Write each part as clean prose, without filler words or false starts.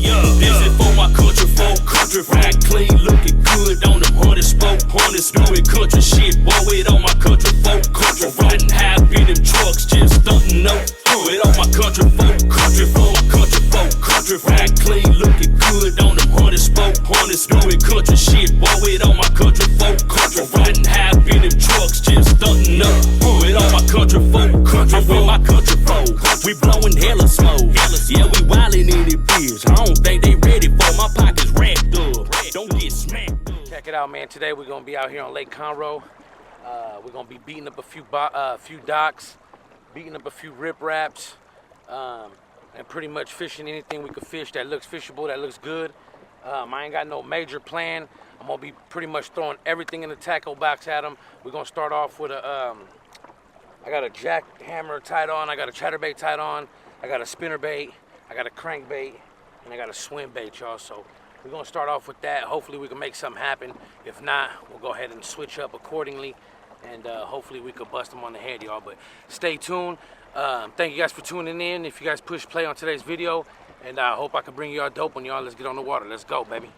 This is for my country folk, country folk. Clean, looking good on them 100 spoke, 100 doing country shit. Boy, with all my country folk, country folk. Riding high in them trucks, just stunting up. With all my country folk, country folk, country folk, country folk. Clean, looking good on them 100 spoke, 100 doing country shit. Boy, with all my country folk, country folk. Riding high in them trucks, just stunting up. With all my country folk, country folk, my country folk. We blowing hella smoke. Yeah, we wildin' in it, bitch. I don't think they ready for my pockets wrapped up. Don't get smacked up. Check it out, man. Today we're gonna be out here on Lake Conroe. We're gonna be beating up a few docks, beating up a few ripraps, and pretty much fishing anything we could fish that looks fishable, that looks good. I ain't got no major plan. I'm gonna be pretty much throwing everything in the tackle box at them. We're gonna start off with a, I got a jackhammer tied on, I got a chatterbait tied on, I got a spinnerbait, I got a crankbait, and I got a swim bait, y'all. So we're gonna start off with that. Hopefully we can make something happen. If not, we'll go ahead and switch up accordingly, and hopefully we could bust them on the head, y'all. But stay tuned. Thank you guys for tuning in. If you guys push play on today's video, and I hope I can bring y'all dope on y'all. Let's get on the water. Let's go, baby.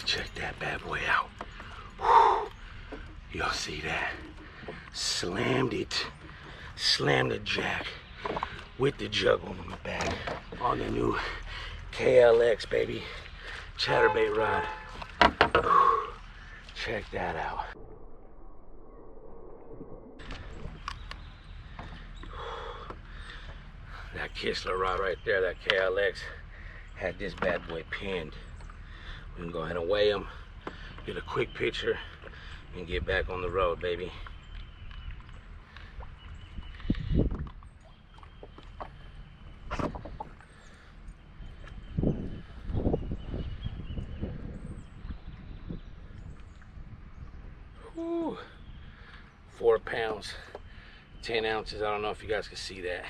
Check that bad boy out. Y'all see that? Slammed it. Slammed the jack with the jug on the back on the new KLX, baby. Chatterbait rod. Check that out. That Kistler rod right there, that KLX, had this bad boy pinned. We can go ahead and weigh them, get a quick picture, and get back on the road, baby. Whew. 4 pounds, 10 ounces. I don't know if you guys can see that.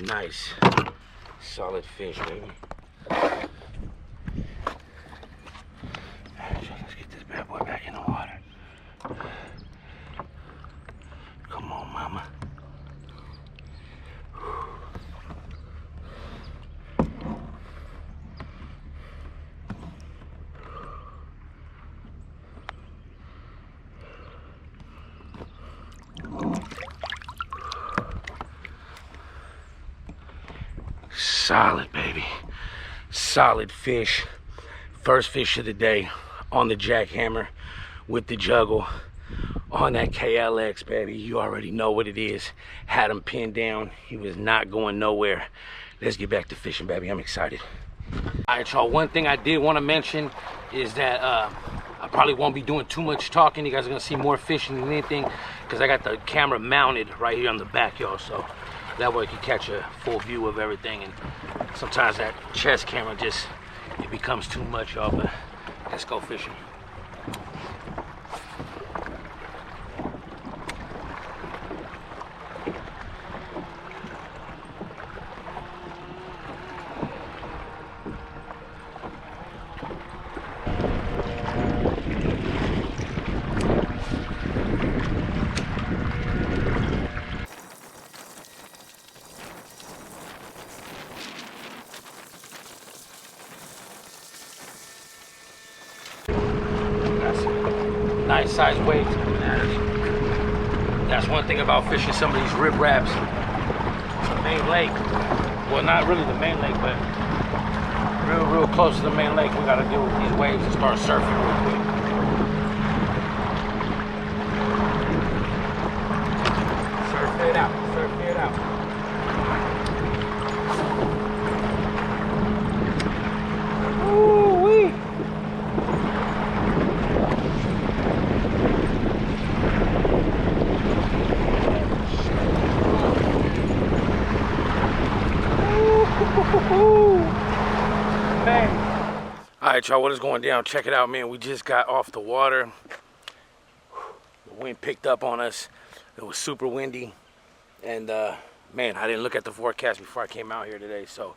Nice, solid fish, baby. Let's get this bad boy back in the water. Come on, mama. Solid, baby. Solid fish. First fish of the day on the jackhammer with the juggle on that KLX, baby. You already know what it is. Had him pinned down. He was not going nowhere. Let's get back to fishing, baby. I'm excited. All right, y'all, one thing I did want to mention is that I probably won't be doing too much talking. You guys are gonna see more fishing than anything because I got the camera mounted right here on the back, y'all, so that way you can catch a full view of everything. And sometimes that chest camera just, it becomes too much, y'all, but let's go fishing. Nice size waves. That's one thing about fishing some of these ripraps. The main lake. Well, not really the main lake, but real close to the main lake. We gotta deal with these waves and start surfing real quick. Surf it out. Surf it out. Ooh-wee. Alright, y'all, what is going down? Check it out, man. We just got off the water. The wind picked up on us. It was super windy. And man, I didn't look at the forecast before I came out here today. So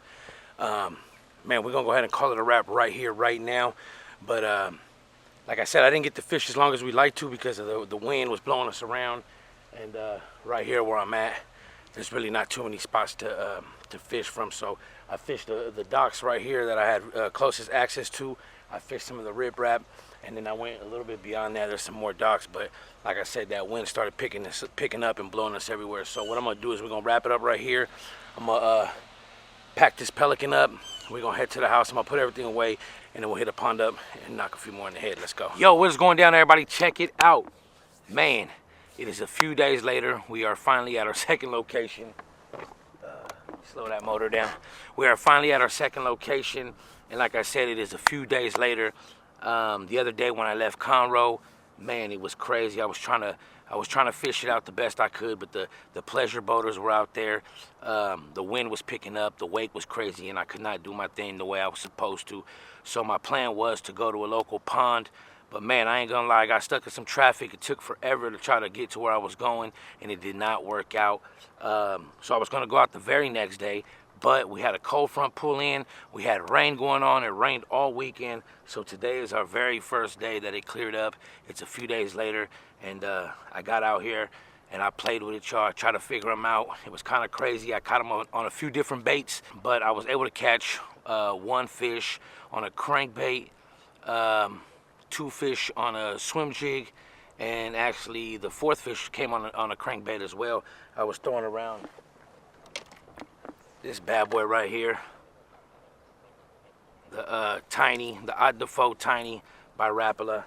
man, we're gonna go ahead and call it a wrap right here, right now. But like I said, I didn't get to fish as long as we'd like to because of the wind was blowing us around. And right here where I'm at, there's really not too many spots to fish from. So I fished the docks right here that I had closest access to. I fished some of the riprap, and then I went a little bit beyond that. There's some more docks, but like I said, that wind started picking up and blowing us everywhere. So what I'm gonna do is we're gonna wrap it up right here. I'm gonna pack this pelican up. We're gonna head to the house. I'm gonna put everything away, and then we'll hit a pond up and knock a few more in the head. Let's go. Yo, what is going down, everybody? Check it out, man. It is a few days later. We are finally at our second location. Slow that motor down. We are finally at our second location, and like I said, it is a few days later. The other day when I left Conroe, man, it was crazy. I was trying to fish it out the best I could, but the pleasure boaters were out there. The wind was picking up, the wake was crazy, and I could not do my thing the way I was supposed to. So my plan was to go to a local pond. But man, I ain't gonna lie, I got stuck in some traffic. It took forever to try to get to where I was going, and it did not work out. So I was gonna go out the very next day, but we had a cold front pull in. We had rain going on. It rained all weekend. So today is our very first day that it cleared up. It's a few days later, and I got out here and I played with it, y'all. I tried to figure them out. It was kind of crazy. I caught them on a few different baits, but I was able to catch one fish on a crankbait, 2 fish on a swim jig, and actually the 4th fish came on a crankbait as well. I was throwing around this bad boy right here, the Tiny, the Odd Defoe Tiny by Rapala.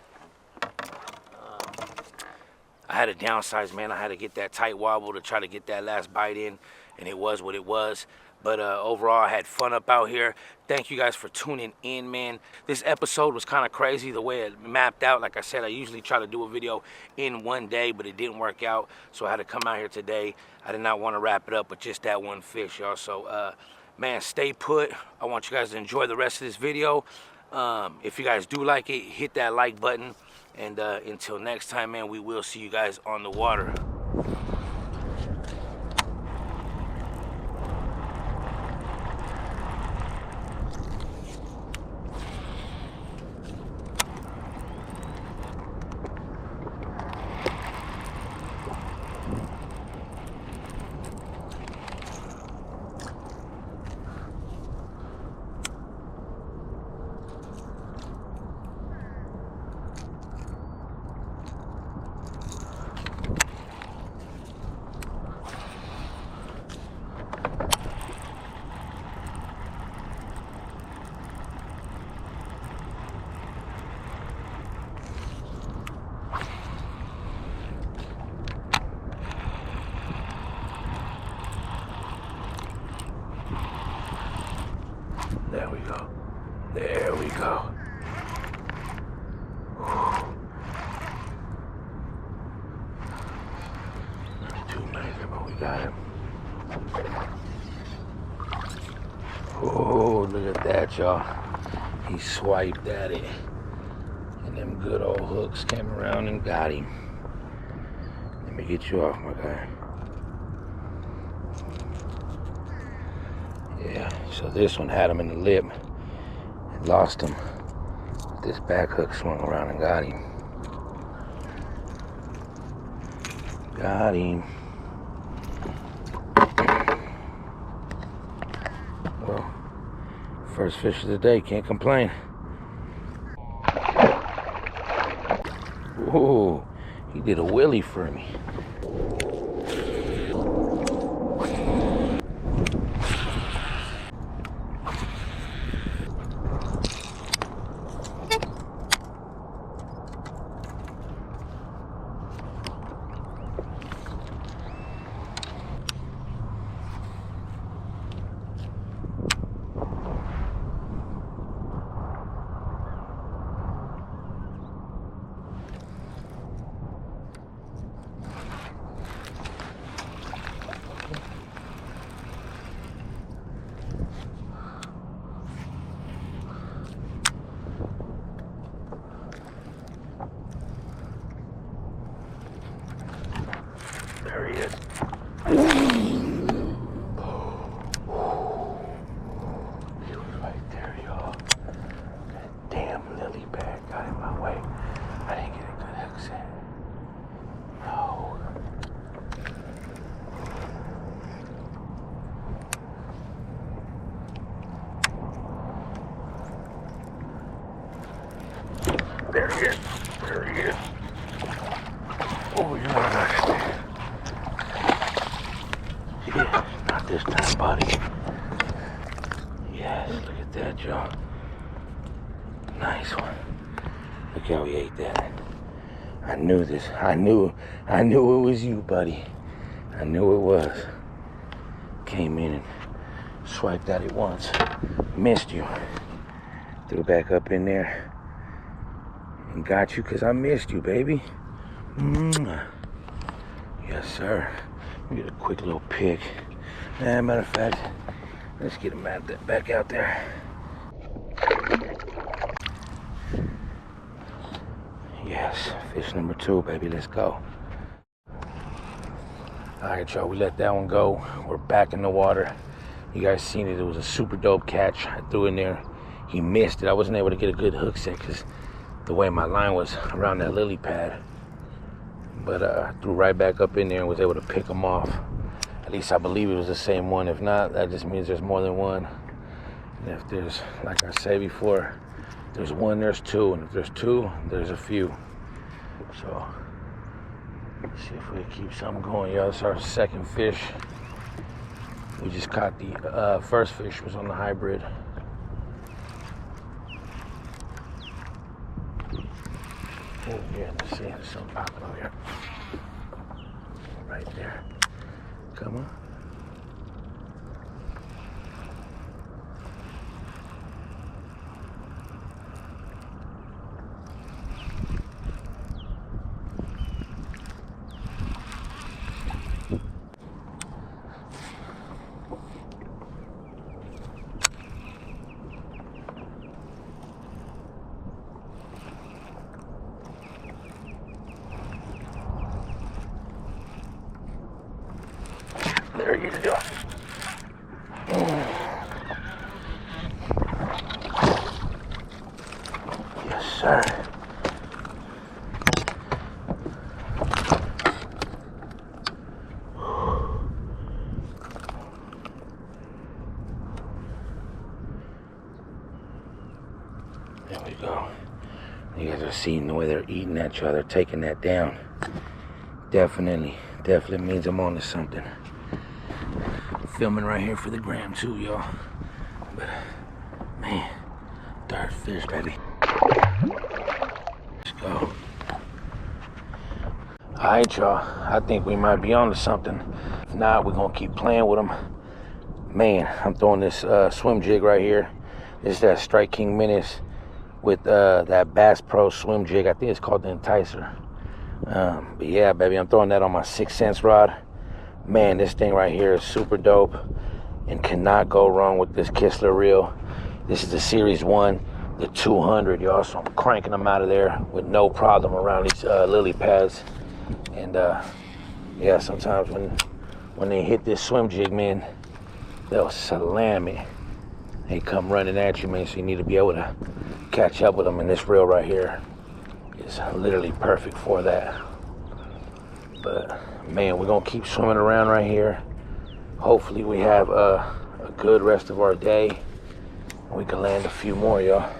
I had to downsize, man. I had to get that tight wobble to try to get that last bite in, and it was what it was. But overall, I had fun up out here. Thank you guys for tuning in, man. This episode was kind of crazy the way it mapped out. Like I said, I usually try to do a video in one day, but it didn't work out. So I had to come out here today. I did not want to wrap it up with just that one fish, y'all. So, man, stay put. I want you guys to enjoy the rest of this video. If you guys do like it, hit that like button. And until next time, man, we will see you guys on the water. There we go. Not too major, but we got him. Oh, look at that, y'all. He swiped at it. And them good old hooks came around and got him. Let me get you off, my guy. Yeah, so this one had him in the lip. Lost him. This back hook swung around and got him. Got him. Well, first fish of the day, can't complain. Ooh, he did a wheelie for me. There he is. He was right there, y'all. That damn lily pad got in my way. I didn't get a good hook set. No. There he is. There he is. Oh, you don't understand. Yeah, not this time, buddy. Yes, look at that, y'all. Nice one. Look how he ate that. I knew this. I knew it was you, buddy. I knew it was. Came in and swiped at it once. Missed you. Threw back up in there. And got you because I missed you, baby. Yes, sir. Let me get a quick little pick. Matter of fact, let's get him back out there. Yes, fish number 2, baby. Let's go. All right, y'all. We let that one go. We're back in the water. You guys seen it. It was a super dope catch. I threw in there. He missed it. I wasn't able to get a good hook set because the way my line was around that lily pad. But I threw right back up in there and was able to pick him off. At least I believe it was the same one. If not, that just means there's more than one. And if there's, like I said before, if there's one, there's two. And if there's two, there's a few. So, let's see if we can keep something going. Yeah, this is our second fish. We just caught the first fish was on the hybrid. Oh, yeah, let's see, there's something popping over here. Right there. Come on. There you go. Yes, sir. There we go. You guys are seeing the way they're eating at you, they're taking that down. Definitely means I'm on to something. Filming right here for the gram too, y'all. But man, third fish, baby. Let's go. Alright, y'all. I think we might be on to something. If not, we're gonna keep playing with them. Man, I'm throwing this swim jig right here. This is that Strike King Menace with that Bass Pro swim jig. I think it's called the Enticer. But yeah, baby, I'm throwing that on my 6 cents rod. Man, this thing right here is super dope and cannot go wrong with this Kistler reel. This is the Series 1, the 200, y'all. So I'm cranking them out of there with no problem around these lily pads. And yeah, sometimes when they hit this swim jig, man, they'll slam it. They come running at you, man, so you need to be able to catch up with them. And this reel right here is literally perfect for that. But man, we're gonna keep swimming around right here. Hopefully we have a good rest of our day. We can land a few more, y'all.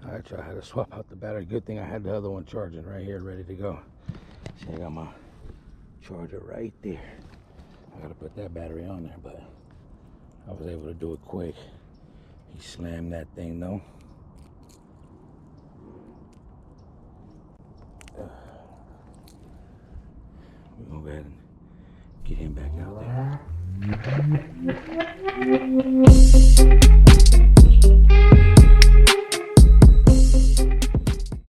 Alright, y'all, I had to swap out the battery. Good thing I had the other one charging right here, ready to go. See, I got my charger right there. I gotta put that battery on there, but I was able to do it quick. He slammed that thing though. We're gonna go ahead and get him back out there.